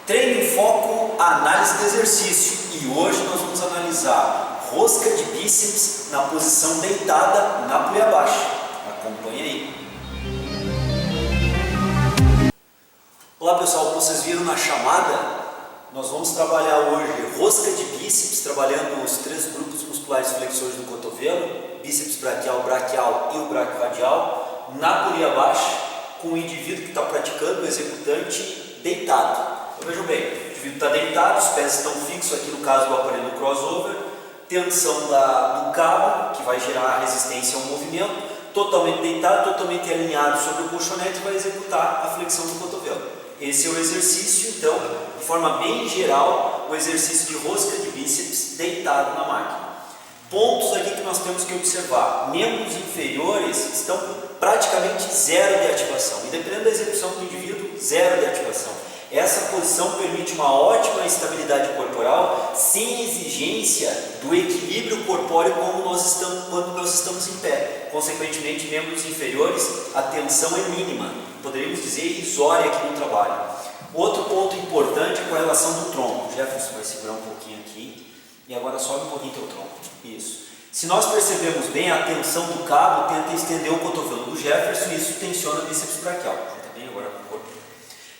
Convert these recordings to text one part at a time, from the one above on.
Treino em foco, análise do exercício, e hoje nós vamos analisar rosca de bíceps na posição deitada na polia baixa. Acompanhe aí. Olá pessoal, como vocês viram na chamada, nós vamos trabalhar hoje rosca de bíceps, trabalhando os três grupos musculares flexores do cotovelo, bíceps braquial, braquial e o braquioradial, na polia baixa, com o indivíduo que está praticando, o executante, deitado. Então vejam bem, o indivíduo está deitado, os pés estão fixos, aqui no caso do aparelho crossover, tensão do cabo, que vai gerar resistência ao movimento, totalmente deitado, totalmente alinhado sobre o colchonete, vai executar a flexão do cotovelo. Esse é o exercício, então, de forma bem geral, o exercício de rosca de bíceps deitado na máquina. Pontos aqui que nós temos que observar: membros inferiores estão praticamente zero de ativação, e dependendo da execução do indivíduo, zero de ativação. Essa posição permite uma ótima estabilidade corporal, sem exigência do equilíbrio corpóreo quando nós estamos em pé. Consequentemente, membros inferiores, a tensão é mínima, poderíamos dizer irrisória aqui no trabalho. Outro ponto importante é com relação do tronco. Jefferson vai segurar um pouquinho aqui, e agora sobe um pouquinho teu tronco. Isso. Se nós percebermos bem, a tensão do cabo tenta estender o cotovelo do Jefferson, e isso tensiona o bíceps braquial. Junta bem agora com o corpo.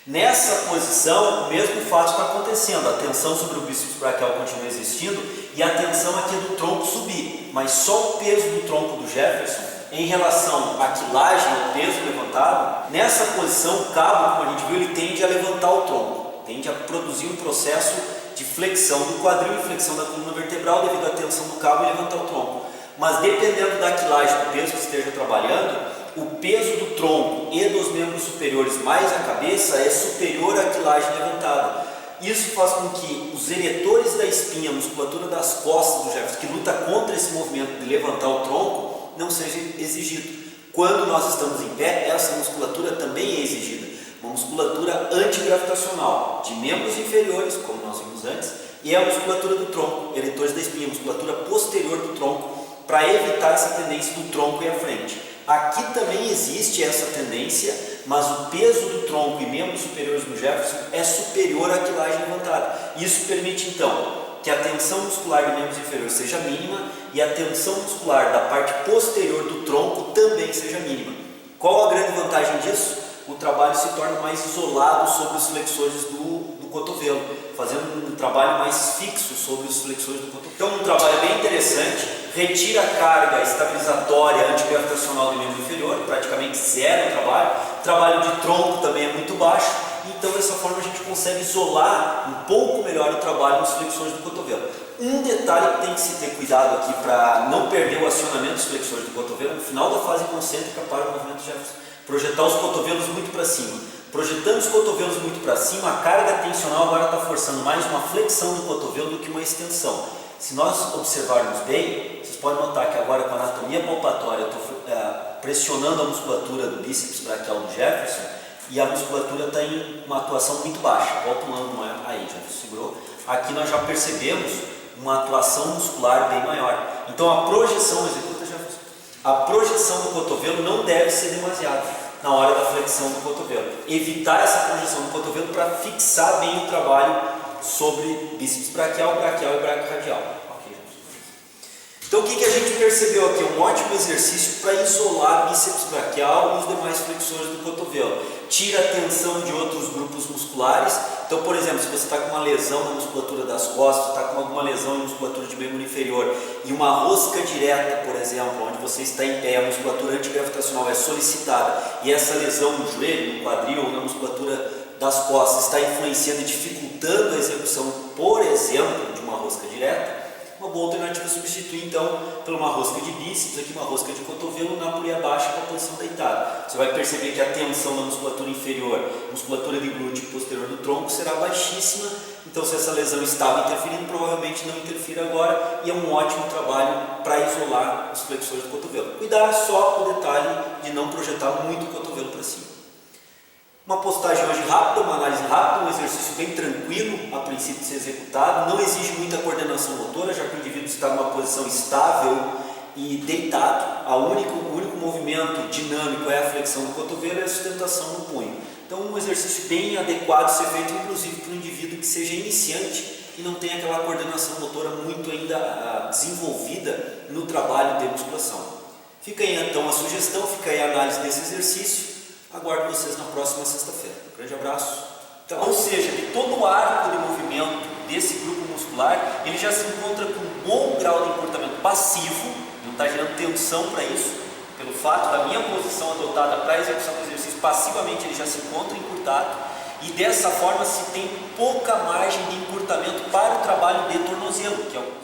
Nessa posição, o mesmo fato está acontecendo, a tensão sobre o bíceps braquial continua existindo e a tensão aqui do tronco subir, mas só o peso do tronco do Jefferson em relação à quilagem, ao peso levantado, nessa posição o cabo, como a gente viu, ele tende a levantar o tronco, tende a produzir um processo de flexão do quadril e flexão da coluna vertebral devido à tensão do cabo e levantar o tronco. Mas dependendo da quilagem do peso que esteja trabalhando, o peso do tronco e dos membros superiores mais a cabeça é superior à quilagem levantada. Isso faz com que os eretores da espinha, a musculatura das costas do Jefferson, que luta contra esse movimento de levantar o tronco, não seja exigido. Quando nós estamos em pé, essa musculatura também é exigida. Uma musculatura antigravitacional de membros inferiores, como nós vimos antes, e a musculatura do tronco, eretores da espinha, musculatura posterior do tronco, para evitar essa tendência do tronco ir à frente. Aqui também existe essa tendência, mas o peso do tronco e membros superiores do Jefferson é superior à quilagem levantada. Isso permite então que a tensão muscular de membros inferiores seja mínima e a tensão muscular da parte posterior do tronco também seja mínima. Qual a grande vantagem disso? O trabalho se torna mais isolado sobre os flexores do cotovelo, fazendo um trabalho mais fixo sobre os flexores do cotovelo. Então, um trabalho bem interessante, retira a carga estabilizatória antigravitacional do membro inferior, praticamente zero o trabalho de tronco também é muito baixo, então dessa forma a gente consegue isolar um pouco melhor o trabalho nos flexores do cotovelo. Um detalhe que tem que se ter cuidado aqui para não perder o acionamento dos flexores do cotovelo, no final da fase concêntrica para o movimento de Jefferson, projetar os cotovelos muito para cima. Projetando os cotovelos muito para cima, a carga tensional agora está forçando mais uma flexão do cotovelo do que uma extensão. Se nós observarmos bem, vocês podem notar que agora com a anatomia palpatória eu estou pressionando a musculatura do bíceps braquial do Jefferson e a musculatura está em uma atuação muito baixa. Volta um ângulo maior, aí Jefferson segurou. Aqui nós já percebemos uma atuação muscular bem maior. Então a projeção, executa Jefferson, a projeção do cotovelo não deve ser demasiada na hora da flexão do cotovelo. Evitar essa projeção do cotovelo para fixar bem o trabalho sobre bíceps braquial, braquial e braquioradial. Então o que a gente percebeu aqui? Um ótimo exercício para isolar bíceps braquial e os demais flexores do cotovelo. Tira a tensão de outros grupos musculares. Então, por exemplo, se você está com uma lesão na musculatura das costas, está com alguma lesão em musculatura de membro inferior e uma rosca direta, por exemplo, onde você está em pé, a musculatura antigravitacional é solicitada e essa lesão no joelho, no quadril ou na musculatura das costas está influenciando e dificultando a execução, por exemplo, de uma rosca direta, uma boa alternativa é substituir então por uma rosca de bíceps, aqui uma rosca de cotovelo na polia baixa com a posição deitada. Você vai perceber que a tensão na musculatura inferior, musculatura de glúteo posterior do tronco será baixíssima, então se essa lesão estava interferindo, provavelmente não interfira agora e é um ótimo trabalho para isolar os flexores do cotovelo. Cuidar só com o detalhe de não projetar muito o cotovelo para cima. Uma postagem hoje rápida, uma análise rápida, um exercício bem tranquilo a princípio de ser executado, não exige muita coordenação motora, já que o indivíduo está numa posição estável e deitado. O único movimento dinâmico é a flexão do cotovelo e a sustentação no punho. Então um exercício bem adequado a ser feito, inclusive para um indivíduo que seja iniciante e não tenha aquela coordenação motora muito ainda desenvolvida no trabalho de musculação. Fica aí então a sugestão, fica aí a análise desse exercício. Aguardo vocês na próxima sexta-feira. Um grande abraço. Então, ou seja, de todo o arco de movimento desse grupo muscular, ele já se encontra com um bom grau de encurtamento passivo, não está gerando tensão para isso, pelo fato da minha posição adotada para a execução do exercício, passivamente ele já se encontra encurtado, e dessa forma se tem pouca margem de encurtamento para o trabalho de tornozelo, que é o